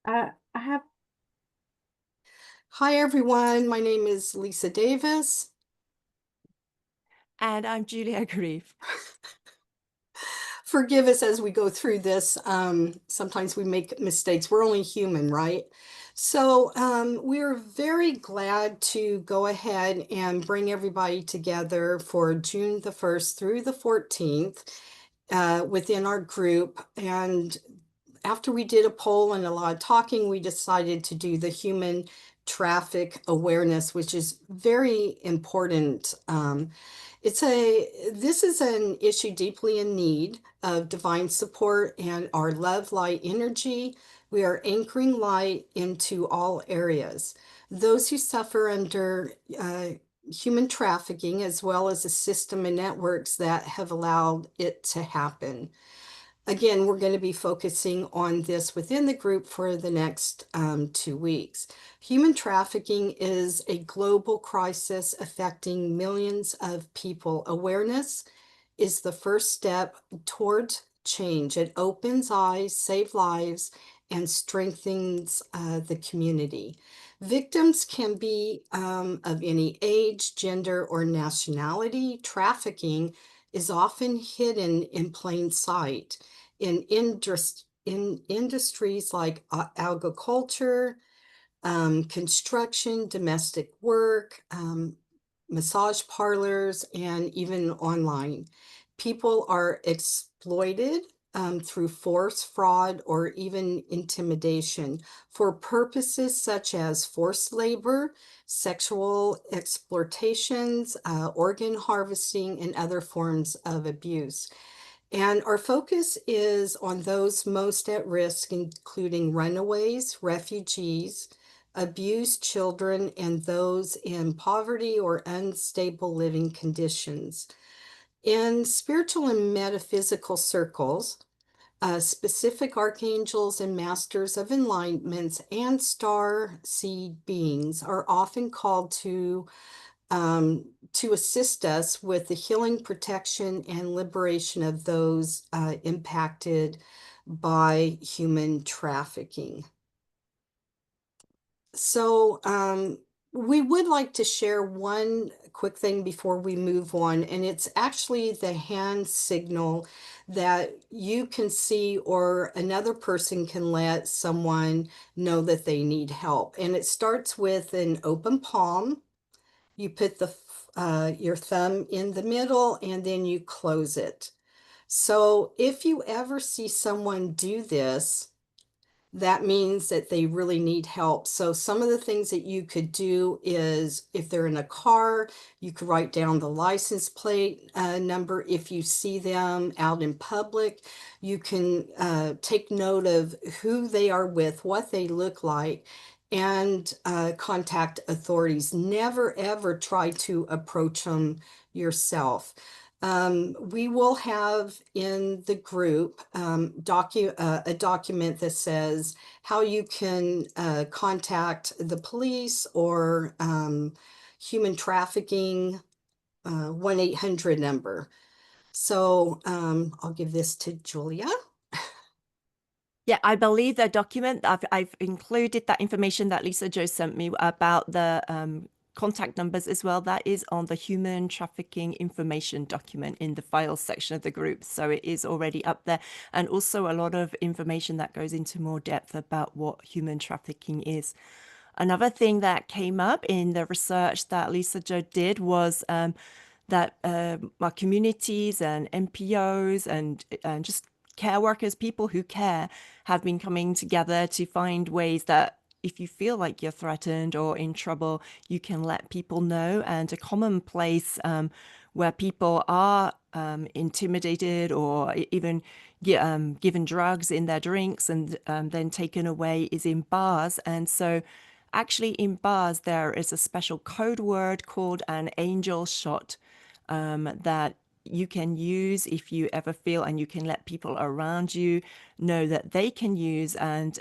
I have, Hi, everyone. My name is Lisa Davis. And I'm Julia Grief. Forgive us as we go through this. Sometimes we make mistakes. We're only human, right? So we're very glad to go ahead and bring everybody together for June the 1st through the 14th within our group. And after we did a poll and a lot of talking, we decided to do the human traffic awareness, which is very important. This is an issue deeply in need of divine support and our love light energy. We are anchoring light into all areas. Those who suffer under human trafficking, as well as a system and networks that have allowed it to happen. Again, we're going to be focusing on this within the group for the next 2 weeks. Human trafficking is a global crisis affecting millions of people. Awareness is the first step toward change. It opens eyes, saves lives, and strengthens the community. Victims can be of any age, gender, or nationality. Trafficking is often hidden in plain sight in industries like agriculture, construction, domestic work, massage parlors, and even online. People are exploited through force, fraud, or even intimidation for purposes such as forced labor, sexual exploitations, organ harvesting, and other forms of abuse. And our focus is on those most at risk, including runaways, refugees, abused children, and those in poverty or unstable living conditions. In spiritual and metaphysical circles, specific archangels and masters of enlightenments and star seed beings are often called to assist us with the healing, protection, and liberation of those impacted by human trafficking. So we would like to share one quick thing before we move on, and it's actually the hand signal that you can see or another person can let someone know that they need help. And it starts with an open palm. You put your thumb in the middle and then you close it. So if you ever see someone do this, that means that they really need help. So some of the things that you could do is if they're in a car, you could write down the license plate number. If you see them out in public, you can take note of who they are with, what they look like, and contact authorities. Never ever try to approach them yourself. We will have in the group a document that says how you can contact the police or human trafficking 1-800 number. So I'll give this to Julia. Yeah, I believe the document, I've included that information that Lisa Jo sent me about the contact numbers as well. That is on the human trafficking information document in the files section of the group. So it is already up there. And also a lot of information that goes into more depth about what human trafficking is. Another thing that came up in the research that Lisa Jo did was that our communities and NPOs and just care workers, people who care, have been coming together to find ways that if you feel like you're threatened or in trouble, you can let people know. And a common place where people are intimidated or even given drugs in their drinks and then taken away is in bars. And so actually in bars, there is a special code word called an angel shot that you can use if you ever feel, and you can let people around you know that they can use. And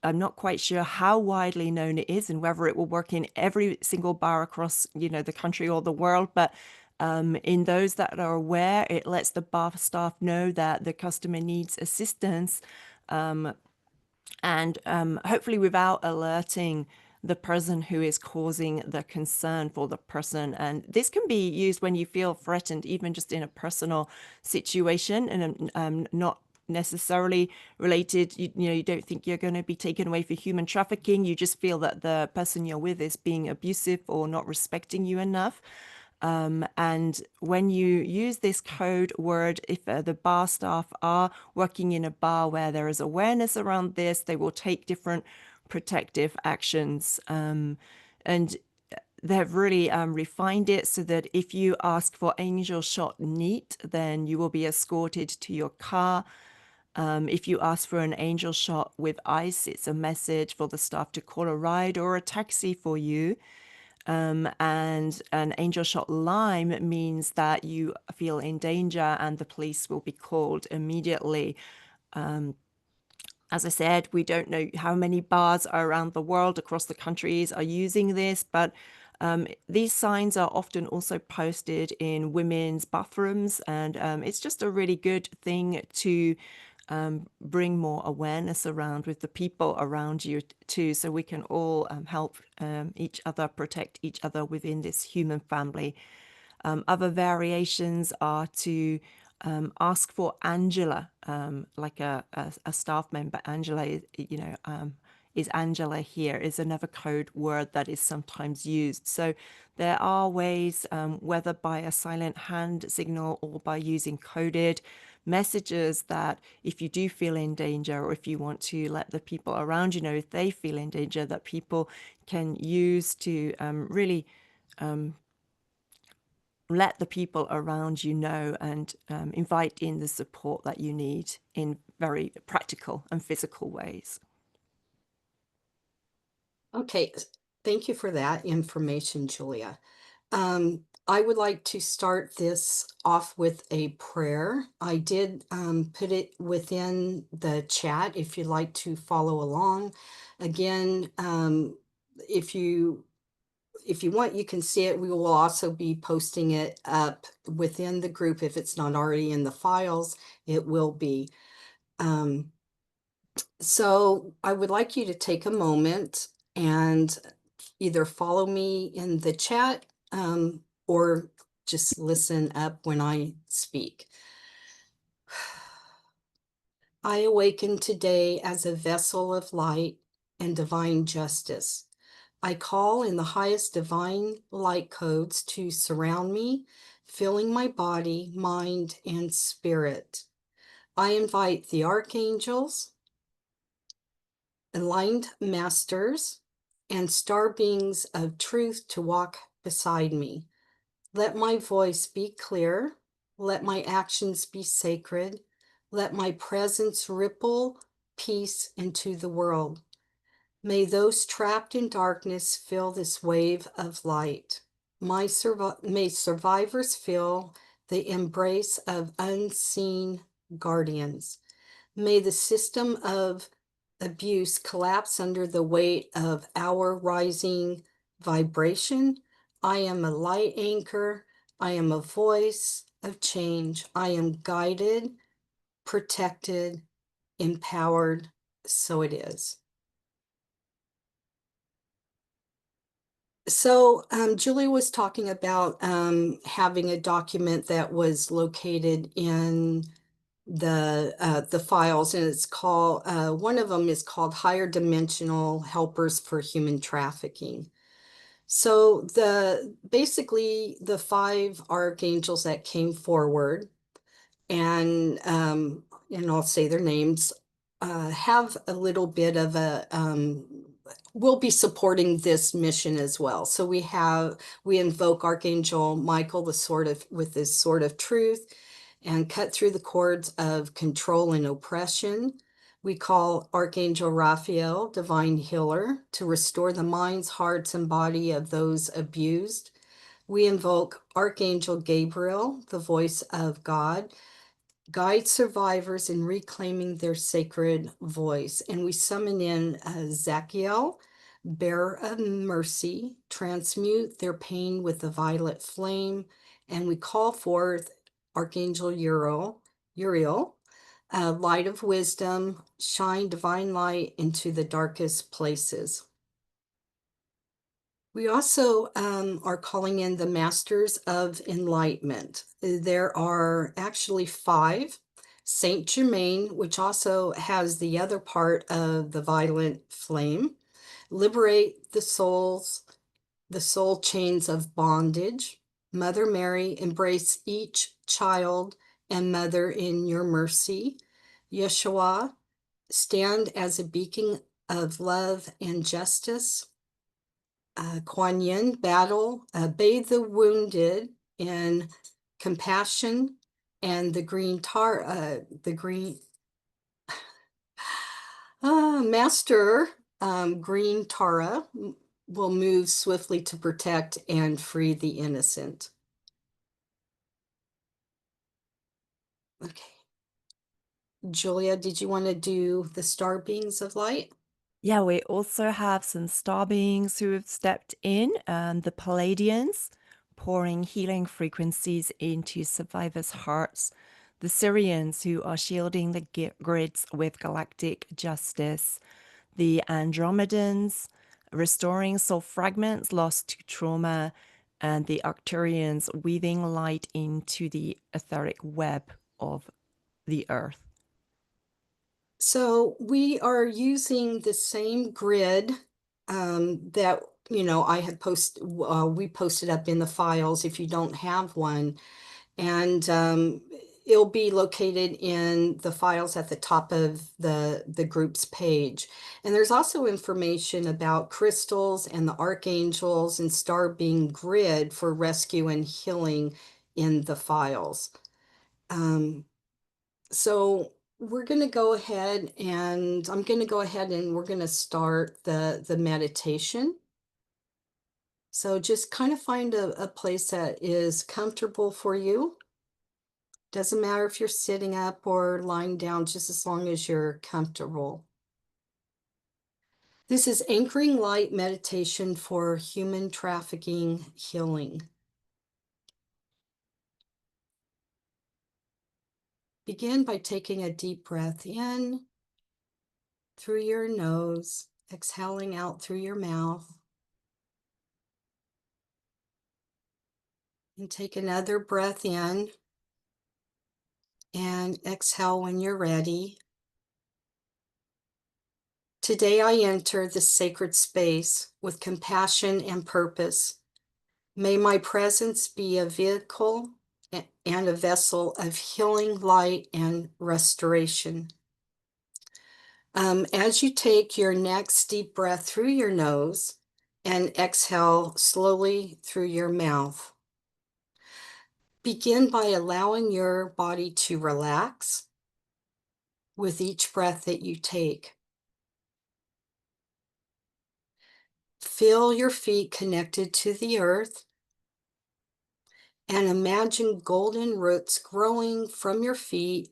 I'm not quite sure how widely known it is and whether it will work in every single bar across, the country or the world. But in those that are aware, it lets the bar staff know that the customer needs assistance and hopefully without alerting the person who is causing the concern for the person. And this can be used when you feel threatened, even just in a personal situation, and not necessarily related. You know, you don't think you're going to be taken away for human trafficking. You just feel that the person you're with is being abusive or not respecting you enough. And when you use this code word, if the bar staff are working in a bar where there is awareness around this, they will take different protective actions. And they've really refined it so that if you ask for angel shot neat, then you will be escorted to your car. If you ask for an angel shot with ice, it's a message for the staff to call a ride or a taxi for you. And an angel shot lime means that you feel in danger and the police will be called immediately. As I said, we don't know how many bars around the world, across the countries, are using this, but these signs are often also posted in women's bathrooms, and it's just a really good thing to bring more awareness around with the people around you too, so we can all help each other, protect each other within this human family. Other variations are to ask for Angela, like a staff member. Angela, is Angela here, is another code word that is sometimes used. So there are ways, whether by a silent hand signal or by using coded messages, that if you do feel in danger, or if you want to let the people around you know if they feel in danger, that people can use to really let the people around you know, and invite in the support that you need in very practical and physical ways. Okay, thank you for that information, Julia. I would like to start this off with a prayer. I did put it within the chat if you'd like to follow along. Again, if you want, you can see it. We will also be posting it up within the group. If it's not already in the files, it will be. So I would like you to take a moment and either follow me in the chat, or just listen up when I speak. I awaken today as a vessel of light and divine justice. I call in the highest divine light codes to surround me, filling my body, mind, and spirit. I invite the archangels, enlightened masters, and star beings of truth to walk beside me. Let my voice be clear. Let my actions be sacred. Let my presence ripple peace into the world. May those trapped in darkness feel this wave of light. May survivors feel the embrace of unseen guardians. May the system of abuse collapse under the weight of our rising vibration. I am a light anchor. I am a voice of change. I am guided, protected, empowered. So it is. So Julie was talking about having a document that was located in the files, and it's called one of them is called Higher Dimensional Helpers for Human Trafficking. So basically the 5 archangels that came forward, and I'll say their names, have a little bit of a will be supporting this mission as well. So we invoke Archangel Michael, with this sword of truth, and cut through the cords of control and oppression. We call Archangel Raphael, divine healer, to restore the minds, hearts, and body of those abused. We invoke Archangel Gabriel, the voice of God, guide survivors in reclaiming their sacred voice. And we summon in Zadkiel, bearer of mercy, transmute their pain with the violet flame. And we call forth Archangel Uriel, light of wisdom, shine divine light into the darkest places. We also are calling in the Masters of Enlightenment. There are actually 5. Saint Germain, which also has the other part of the violent flame. Liberate the soul chains of bondage. Mother Mary, embrace each child and mother in your mercy. Yeshua, stand as a beacon of love and justice. Kuan Yin, battle, bathe the wounded in compassion, and the master green Tara will move swiftly to protect and free the innocent. Okay. Julia, did you want to do the star beings of light? Yeah, we also have some star beings who have stepped in, the Palladians, pouring healing frequencies into survivors' hearts, the Syrians who are shielding the grids with galactic justice, the Andromedans, restoring soul fragments lost to trauma, and the Arcturians weaving light into the etheric web of the earth. So we are using the same grid that I had we posted up in the files if you don't have one, and it'll be located in the files at the top of the group's page. And there's also information about crystals and the archangels and star being grid for rescue and healing in the files. So we're going to go ahead and I'm going to go ahead and we're going to start the meditation. So just kind of find a place that is comfortable for you. Doesn't matter if you're sitting up or lying down, just as long as you're comfortable. This is anchoring light meditation for human trafficking healing. Begin by taking a deep breath in through your nose, exhaling out through your mouth. And take another breath in and exhale when you're ready. Today I enter this sacred space with compassion and purpose. May my presence be a vehicle and a vessel of healing, light, and restoration. As you take your next deep breath through your nose and exhale slowly through your mouth, begin by allowing your body to relax with each breath that you take. Feel your feet connected to the earth and imagine golden roots growing from your feet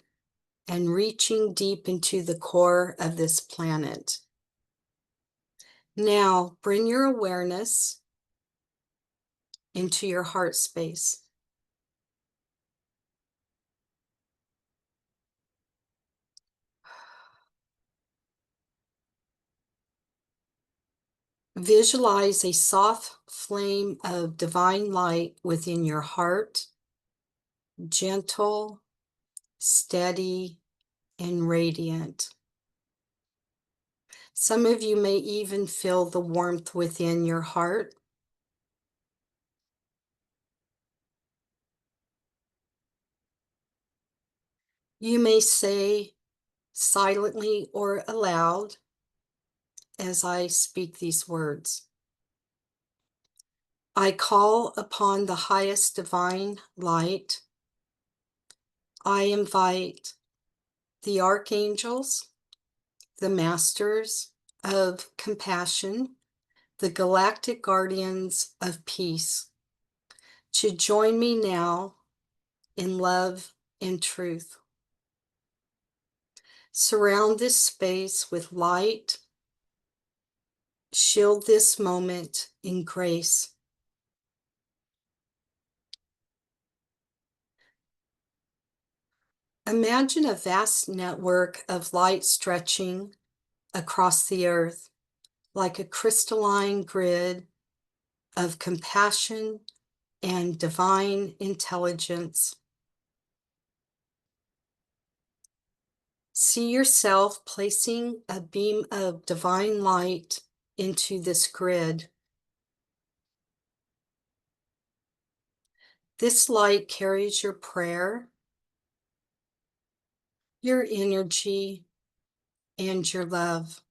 and reaching deep into the core of this planet. Now bring your awareness into your heart space. Visualize a soft flame of divine light within your heart, gentle, steady, and radiant. Some of you may even feel the warmth within your heart. You may say silently or aloud as I speak these words. I call upon the highest divine light. I invite the archangels, the masters of compassion, the galactic guardians of peace, to join me now in love and truth. Surround this space with light. Shield this moment in grace. Imagine a vast network of light stretching across the earth like a crystalline grid of compassion and divine intelligence. See yourself placing a beam of divine light into this grid. This light carries your prayer, your energy, and your love.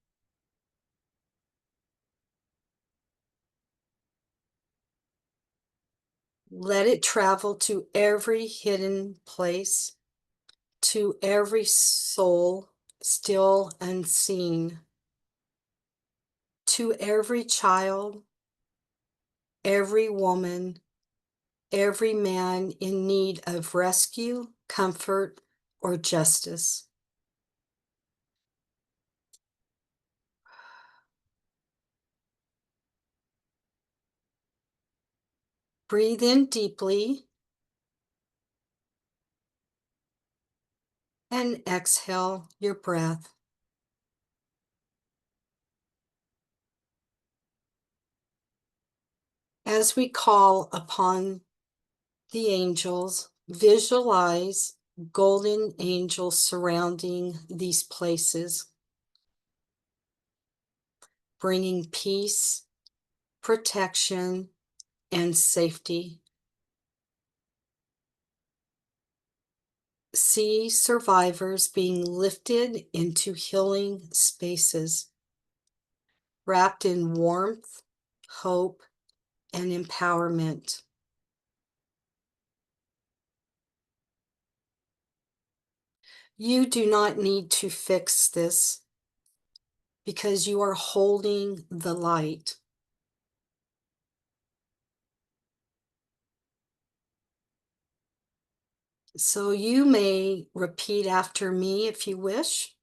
Let it travel to every hidden place, to every soul still unseen, to every child, every woman, every man in need of rescue, comfort, or justice. Breathe in deeply and exhale your breath. As we call upon the angels, visualize golden angels surrounding these places, bringing peace, protection, and safety. See survivors being lifted into healing spaces, wrapped in warmth, hope, and empowerment. You do not need to fix this because you are holding the light. So you may repeat after me if you wish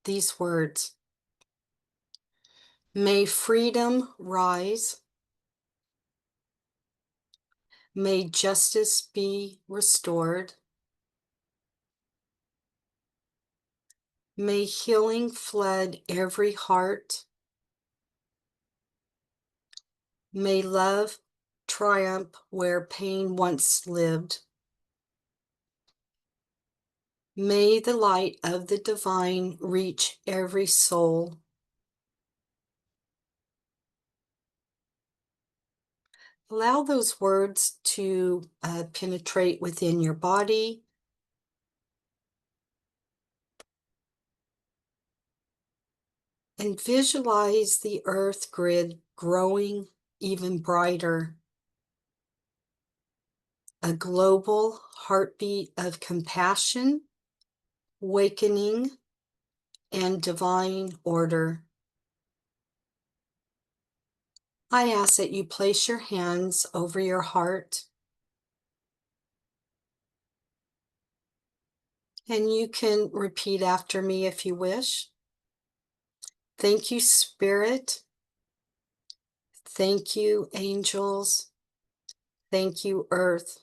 these words. May freedom rise. May justice be restored. May healing flood every heart. May love triumph where pain once lived. May the light of the divine reach every soul. Allow those words to penetrate within your body. And visualize the earth grid growing even brighter. A global heartbeat of compassion, awakening, and divine order. I ask that you place your hands over your heart, and you can repeat after me if you wish. Thank you, Spirit. Thank you, angels. Thank you, Earth.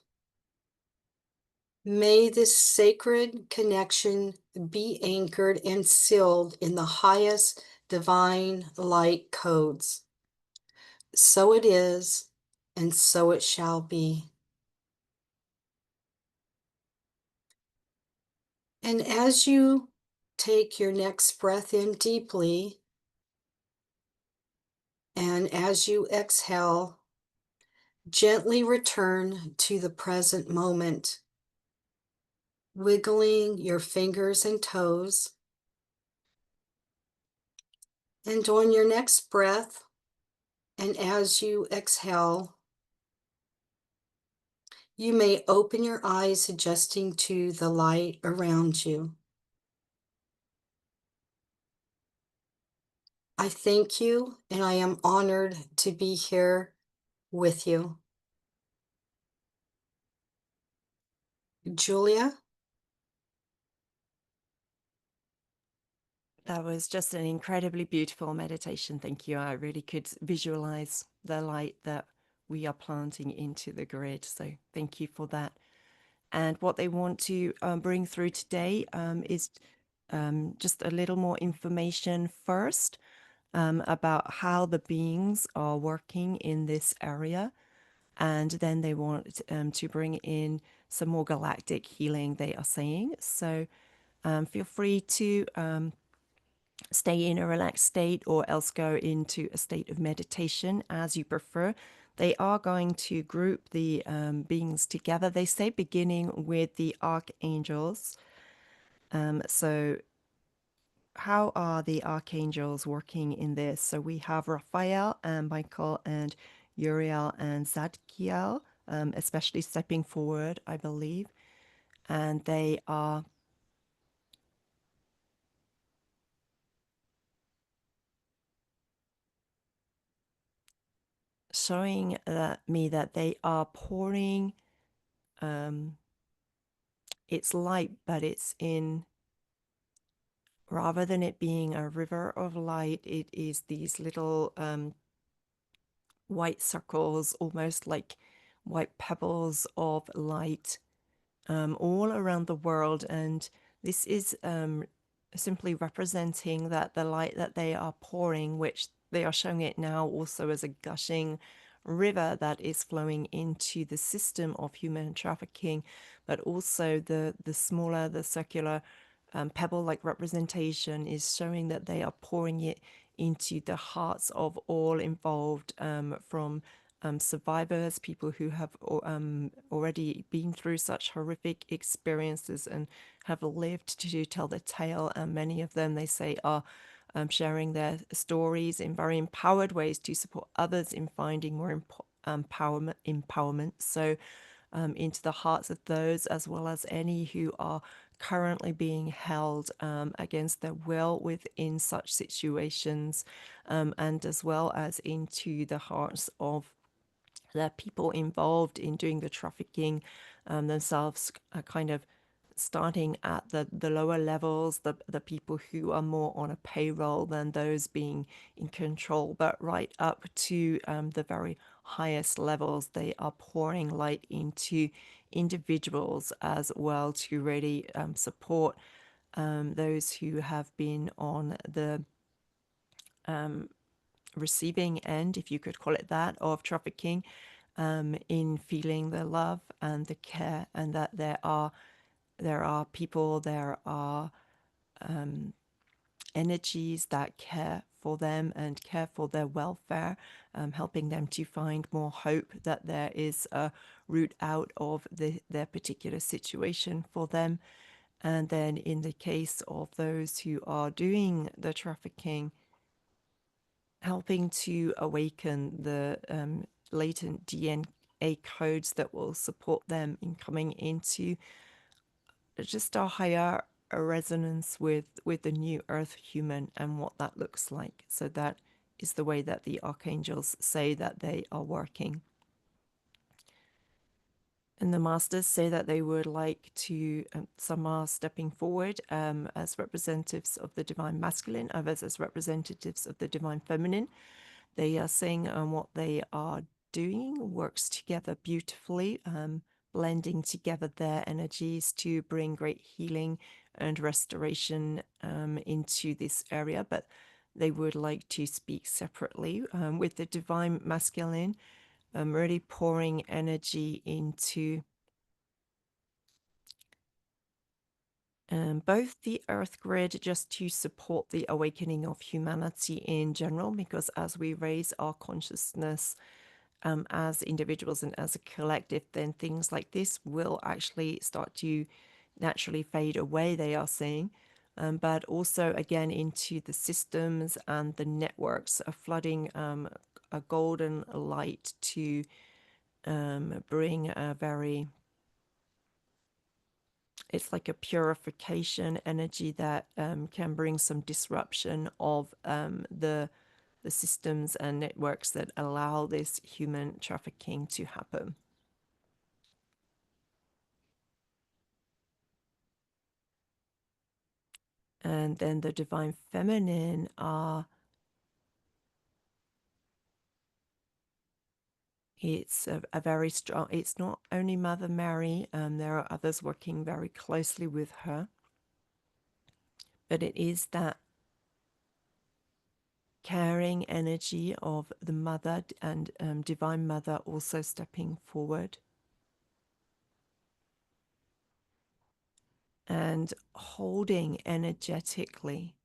May this sacred connection be anchored and sealed in the highest divine light codes. So it is, and so it shall be. And as you take your next breath in deeply, and as you exhale, gently return to the present moment, wiggling your fingers and toes. And on your next breath, and as you exhale, you may open your eyes, adjusting to the light around you. I thank you, and I am honored to be here with you. Julia? That was just an incredibly beautiful meditation. Thank you. I really could visualize the light that we are planting into the grid. So thank you for that. And what they want to bring through today is just a little more information first about how the beings are working in this area. And then they want to bring in some more galactic healing, they are saying. So feel free to stay in a relaxed state or else go into a state of meditation as you prefer. They are going to group the beings together. They say beginning with the archangels. So how are the archangels working in this? So we have Raphael and Michael and Uriel and Zadkiel, especially stepping forward, I believe. And they are showing me that they are pouring it's light, but it's in, rather than it being a river of light, it is these little white circles, almost like white pebbles of light all around the world. And this is simply representing that the light that they are pouring, which they are showing it now also as a gushing river that is flowing into the system of human trafficking, but also the smaller, the circular pebble-like representation is showing that they are pouring it into the hearts of all involved, from survivors, people who have already been through such horrific experiences and have lived to tell the tale. And many of them, they say, are sharing their stories in very empowered ways to support others in finding more empowerment. So into the hearts of those, as well as any who are currently being held against their will within such situations, and as well as into the hearts of the people involved in doing the trafficking themselves, kind of starting at the lower levels, the people who are more on a payroll than those being in control, but right up to the very highest levels. They are pouring light into individuals as well to really support those who have been on the receiving end, if you could call it that, of trafficking, in feeling the love and the care, and that there are people, there are energies that care for them and care for their welfare, helping them to find more hope that there is a route out of their particular situation for them. And then in the case of those who are doing the trafficking, helping to awaken the latent DNA codes that will support them in coming into just a higher resonance with the new earth human and what that looks like. So that is the way that the archangels say that they are working. And the masters say that they would like to, some are stepping forward as representatives of the divine masculine, others as representatives of the divine feminine. They are saying what they are doing works together beautifully, blending together their energies to bring great healing and restoration into this area. But they would like to speak separately with the divine masculine, really pouring energy into both the earth grid, just to support the awakening of humanity in general, because as we raise our consciousness as individuals and as a collective, then things like this will actually start to naturally fade away, they are saying. But also again into the systems and the networks are flooding a golden light to bring a very, it's like a purification energy that can bring some disruption of the systems and networks that allow this human trafficking to happen. And then the divine feminine are It's a very strong, it's not only Mother Mary, there are others working very closely with her, but it is that caring energy of the Mother and Divine Mother also stepping forward and holding energetically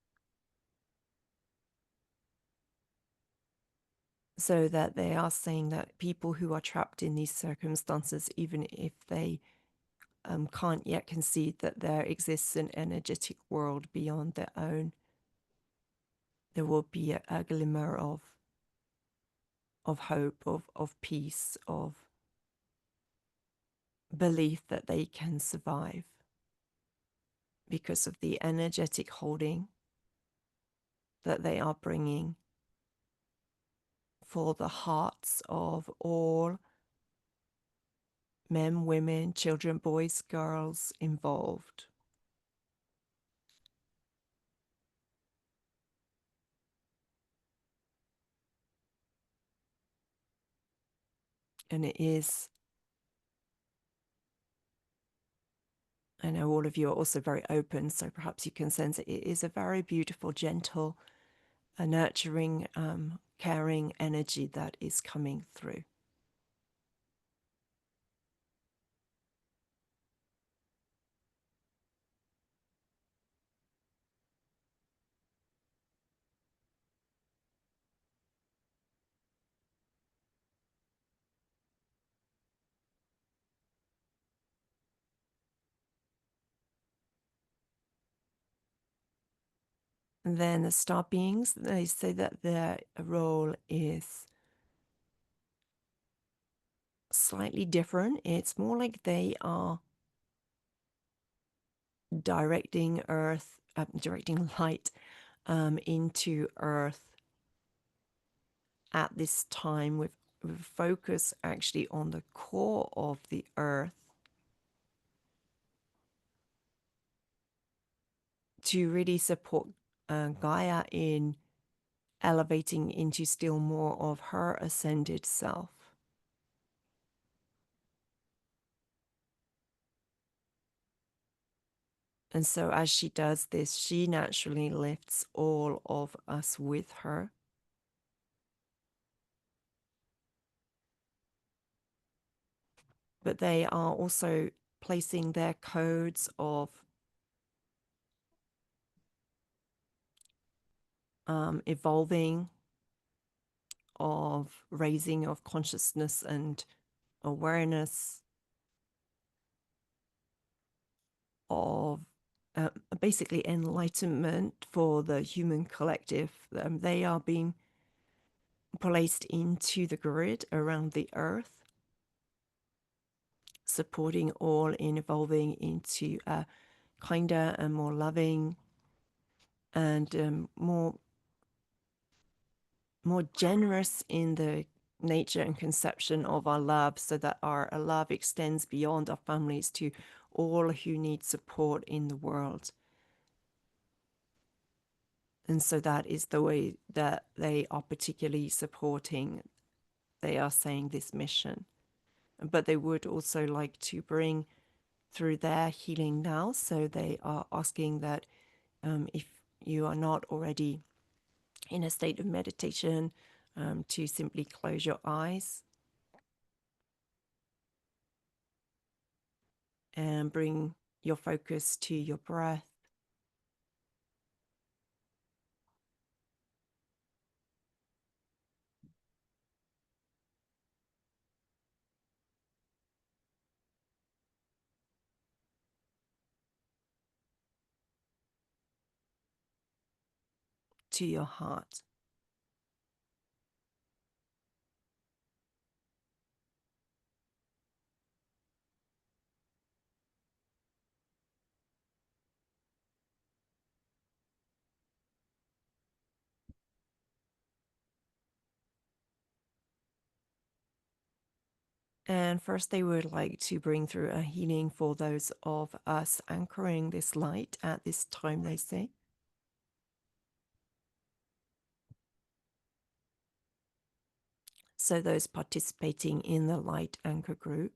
so that they are saying that people who are trapped in these circumstances, even if they can't yet concede that there exists an energetic world beyond their own, there will be a glimmer of hope, of peace, of belief that they can survive because of the energetic holding that they are bringing for the hearts of all men, women, children, boys, girls involved. And it is, I know all of you are also very open, so perhaps you can sense it is a very beautiful, gentle, a nurturing, caring energy that is coming through. And then the star beings, they say that their role is slightly different. It's more like they are directing Earth, directing light into Earth at this time with focus actually on the core of the Earth to really support Gaia in elevating into still more of her ascended self. And so as she does this, she naturally lifts all of us with her. But they are also placing their codes of evolving, of raising of consciousness and awareness, of basically enlightenment for the human collective. They are being placed into the grid around the earth, supporting all in evolving into a kinder and more loving and more generous in the nature and conception of our love, so that our love extends beyond our families to all who need support in the world. And so that is the way that they are particularly supporting, they are saying, this mission. But they would also like to bring through their healing now. So they are asking that if you are not already in a state of meditation, to simply close your eyes and bring your focus to your breath. To your heart. And first, they would like to bring through a healing for those of us anchoring this light at this time, they say. So those participating in the Light Anchor group.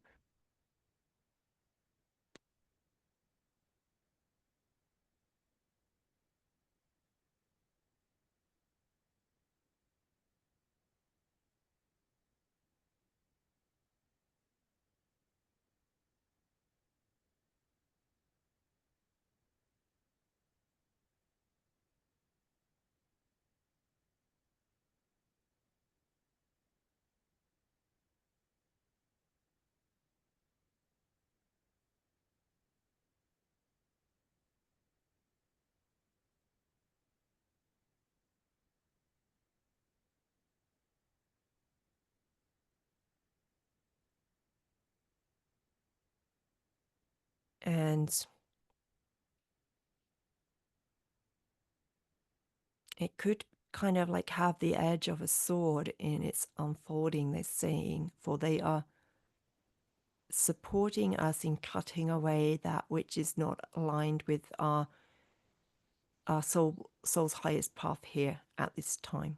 And it could kind of like have the edge of a sword in its unfolding, they're saying, for they are supporting us in cutting away that which is not aligned with our soul's highest path here at this time.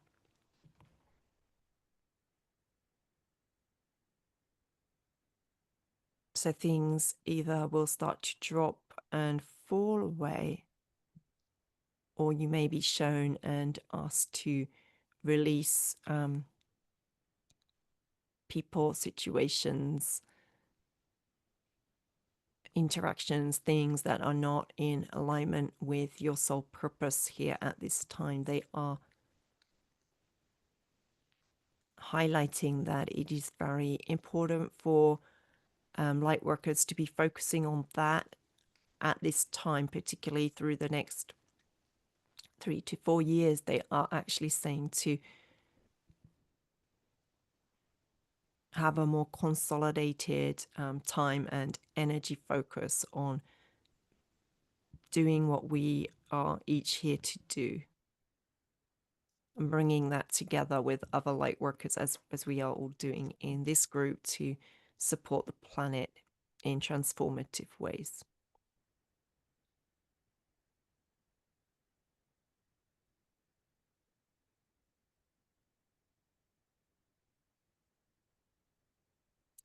So things either will start to drop and fall away, or you may be shown and asked to release people, situations, interactions, things that are not in alignment with your soul purpose here at this time. They are highlighting that it is very important for light workers to be focusing on that at this time, particularly through the next 3 to 4 years. They are actually saying to have a more consolidated time and energy focus on doing what we are each here to do, and bringing that together with other light workers as we are all doing in this group to support the planet in transformative ways.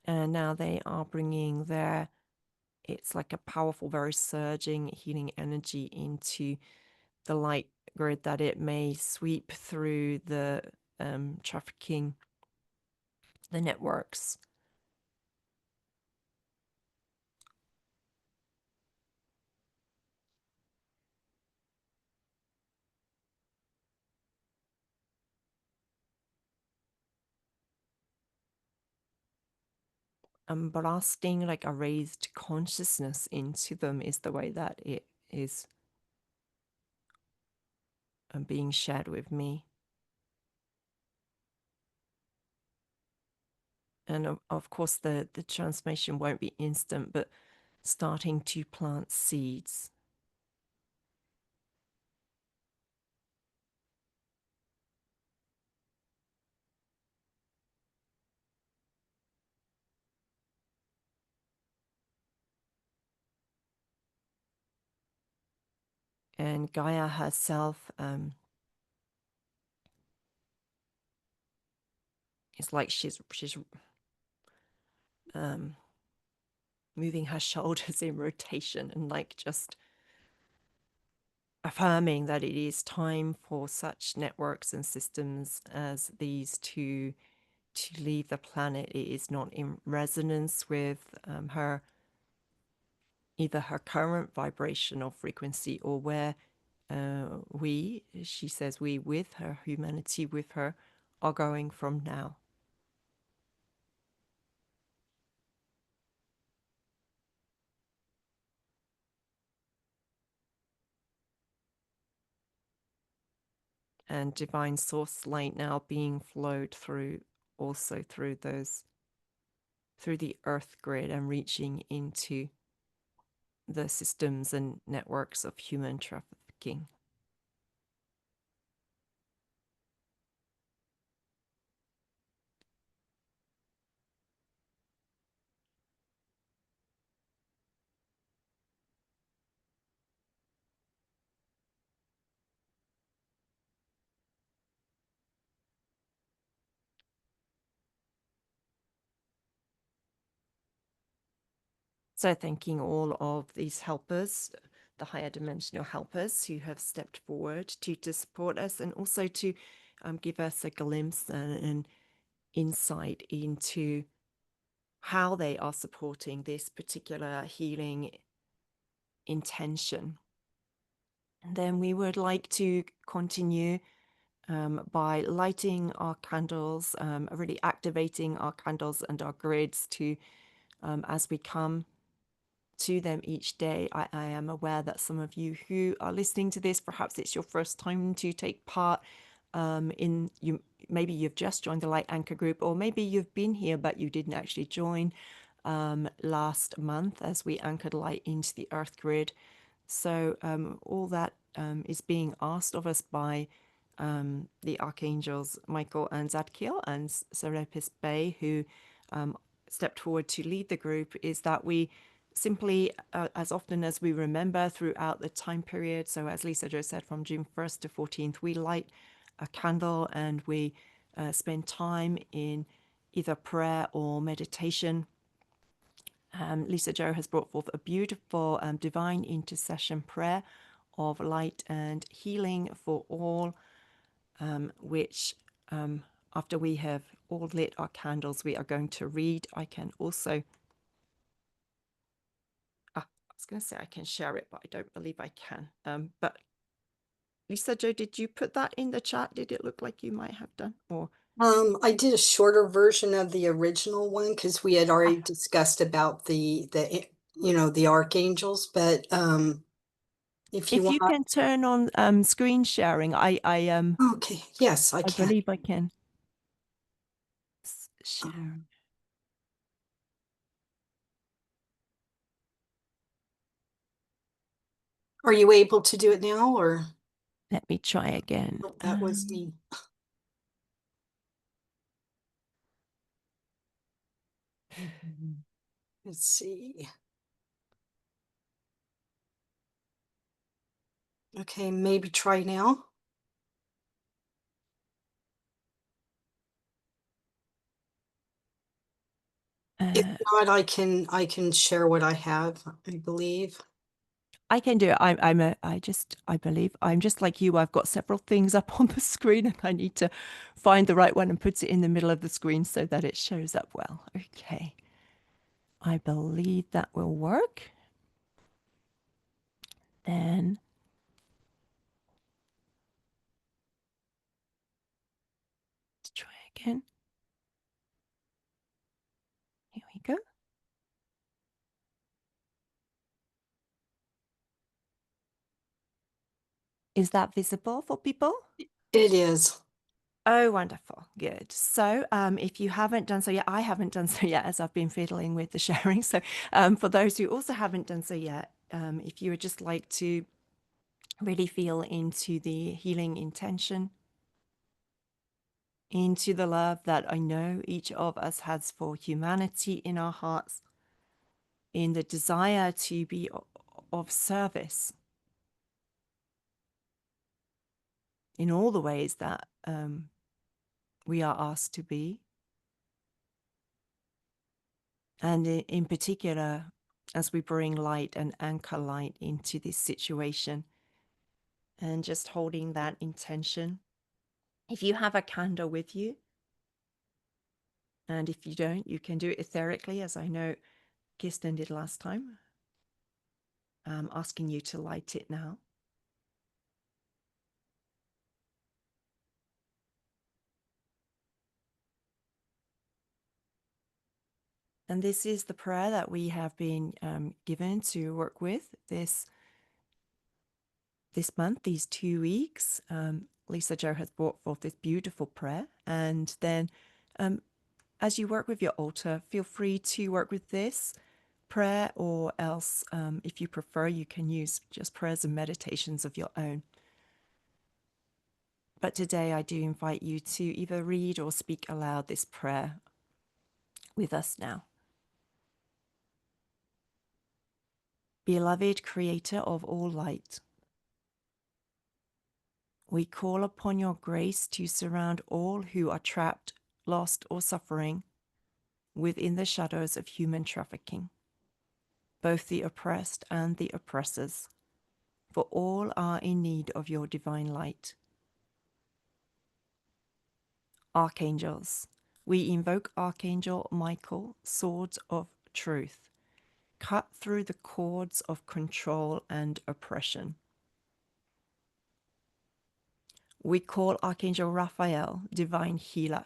And now they are bringing their, it's like a powerful, very surging healing energy into the light grid, that it may sweep through the trafficking, the networks. Blasting like a raised consciousness into them is the way that it is being shared with me. And of course, the transformation won't be instant, but starting to plant seeds. And Gaia herself is like she's moving her shoulders in rotation and like just affirming that it is time for such networks and systems as these to leave the planet. It is not in resonance with her, either her current vibrational frequency or where she says we with her, humanity with her, are going from now. And divine source light now being flowed through, also through those, through the earth grid, and reaching into the systems and networks of human trafficking. So thanking all of these helpers, the higher dimensional helpers who have stepped forward to support us, and also to give us a glimpse and an insight into how they are supporting this particular healing intention. And then we would like to continue by lighting our candles, really activating our candles and our grids to, as we come to them each day. I am aware that some of you who are listening to this, perhaps it's your first time to take part maybe you've just joined the Light Anchor group, or maybe you've been here but you didn't actually join last month as we anchored light into the earth grid. So all that is being asked of us by the Archangels Michael and Zadkiel and Serapis Bey, who stepped forward to lead the group, is that we simply, as often as we remember throughout the time period, so as Lisa Jo said, from June 1st to 14th, we light a candle and we spend time in either prayer or meditation. Lisa Jo has brought forth a beautiful divine intercession prayer of light and healing for all, which after we have all lit our candles, we are going to read. I can also, I was going to say I can share it, but I don't believe I can. But Lisa Jo, did you put that in the chat? Did it look like you might have done? Or I did a shorter version of the original one because we had already discussed about the the archangels, but if you if you want, can turn on screen sharing, okay, yes, I I can. believe I can share. Um, are you able to do it now, or Let me try again. oh, that was me? Let's see. Okay, maybe try now. If Uh, not, I can share what I have, I believe. I can do it. I believe I'm just like you. I've got several things up on the screen and I need to find the right one and put it in the middle of the screen so that it shows up well. Okay. I believe that will work. Then let's try again. Here we go. Is that visible for people? It is. Oh, wonderful. Good. So, if you haven't done so yet, I haven't done so yet as I've been fiddling with the sharing. So, for those who also haven't done so yet, if you would just like to really feel into the healing intention, into the love that I know each of us has for humanity in our hearts, in the desire to be of service in all the ways that we are asked to be. And in particular, as we bring light and anchor light into this situation, and just holding that intention. If you have a candle with you, and if you don't, you can do it etherically, as I know Kirsten did last time. I'm asking you to light it now. And this is the prayer that we have been given to work with this month, these 2 weeks. Lisa Jo has brought forth this beautiful prayer. And then as you work with your altar, feel free to work with this prayer, or else, if you prefer, you can use just prayers and meditations of your own. But today I do invite you to either read or speak aloud this prayer with us now. Beloved Creator of all light, we call upon your grace to surround all who are trapped, lost, or suffering within the shadows of human trafficking. both the oppressed and the oppressors, for all are in need of your divine light. Archangels, we invoke Archangel Michael, sword of truth, cut through the cords of control and oppression. We call Archangel Raphael, divine healer.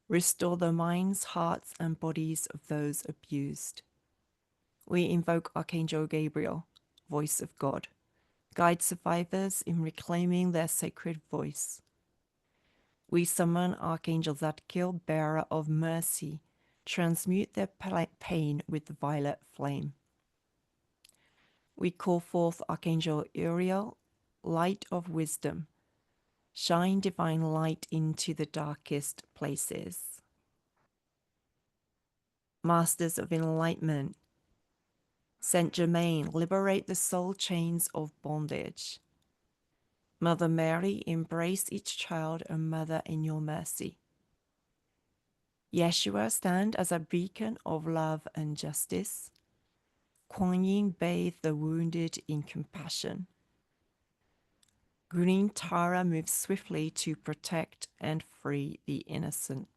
Restore the minds, hearts, and bodies of those abused. We invoke Archangel Gabriel, voice of God. Guide survivors in reclaiming their sacred voice. We summon Archangel Zadkiel, bearer of mercy. Transmute their pain with the violet flame. We call forth Archangel Uriel, light of wisdom. Shine divine light into the darkest places. Masters of Enlightenment, Saint Germain, liberate the soul chains of bondage. Mother Mary, embrace each child and mother in your mercy. Yeshua, stand as a beacon of love and justice. Kuan Yin, bathe the wounded in compassion. Green Tara moves swiftly to protect and free the innocent.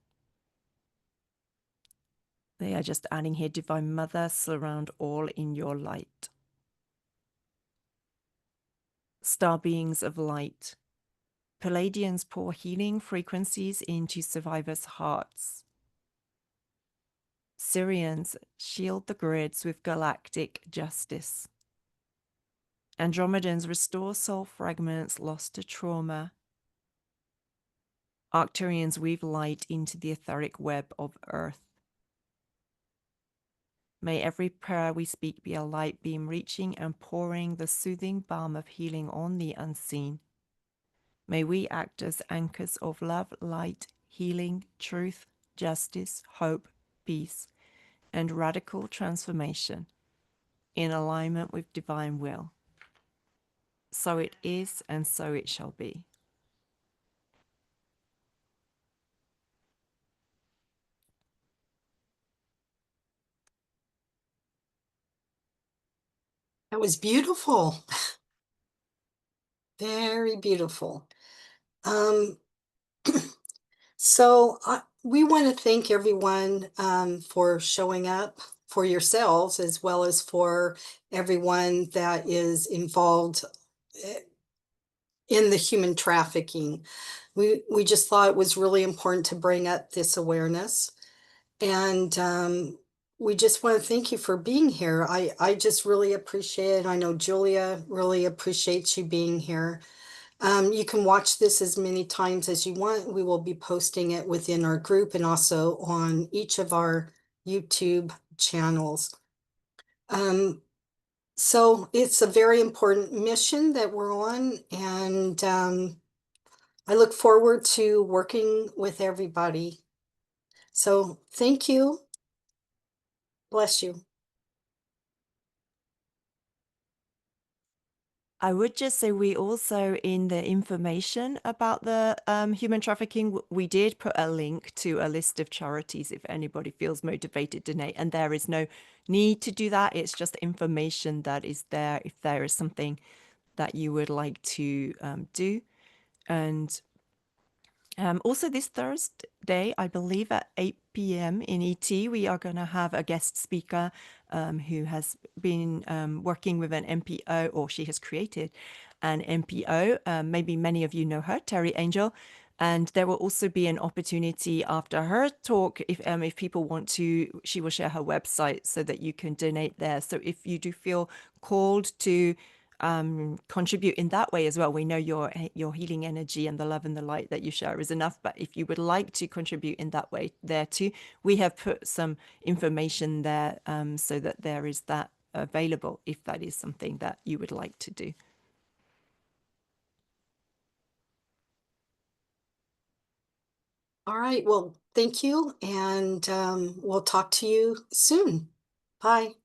They are just adding here, Divine Mother, surround all in your light. Star beings of light, Palladians pour healing frequencies into survivors' hearts. Syrians shield the grids with galactic justice. Andromedans restore soul fragments lost to trauma. Arcturians weave light into the etheric web of Earth. May every prayer we speak be a light beam reaching and pouring the soothing balm of healing on the unseen. May we act as anchors of love, light, healing, truth, justice, hope, peace, and radical transformation in alignment with divine will. So it is, and so it shall be. That was beautiful. Very beautiful. So we want to thank everyone for showing up, for yourselves, as well as for everyone that is involved in the human trafficking. We just thought it was really important to bring up this awareness. And we just want to thank you for being here. I just really appreciate it. I know Julia really appreciates you being here. You can watch this as many times as you want. We will be posting it within our group and also on each of our YouTube channels. So it's a very important mission that we're on, and I look forward to working with everybody. So thank you. Bless you. I would just say we also, in the information about the human trafficking, we did put a link to a list of charities if anybody feels motivated to donate. And there is no need to do that. It's just information that is there if there is something that you would like to do. And also this Thursday, I believe at 8 p.m. in ET, we are going to have a guest speaker who has been working with an NPO, or she has created an NPO. Maybe many of you know her, Terry Angel. And there will also be an opportunity after her talk, if people want to, she will share her website so that you can donate there. So if you do feel called to contribute in that way as well. We know your healing energy and the love and the light that you share is enough, but if you would like to contribute in that way there too, we have put some information there so that there is that available if that is something that you would like to do. All right. Well, thank you, and we'll talk to you soon. Bye.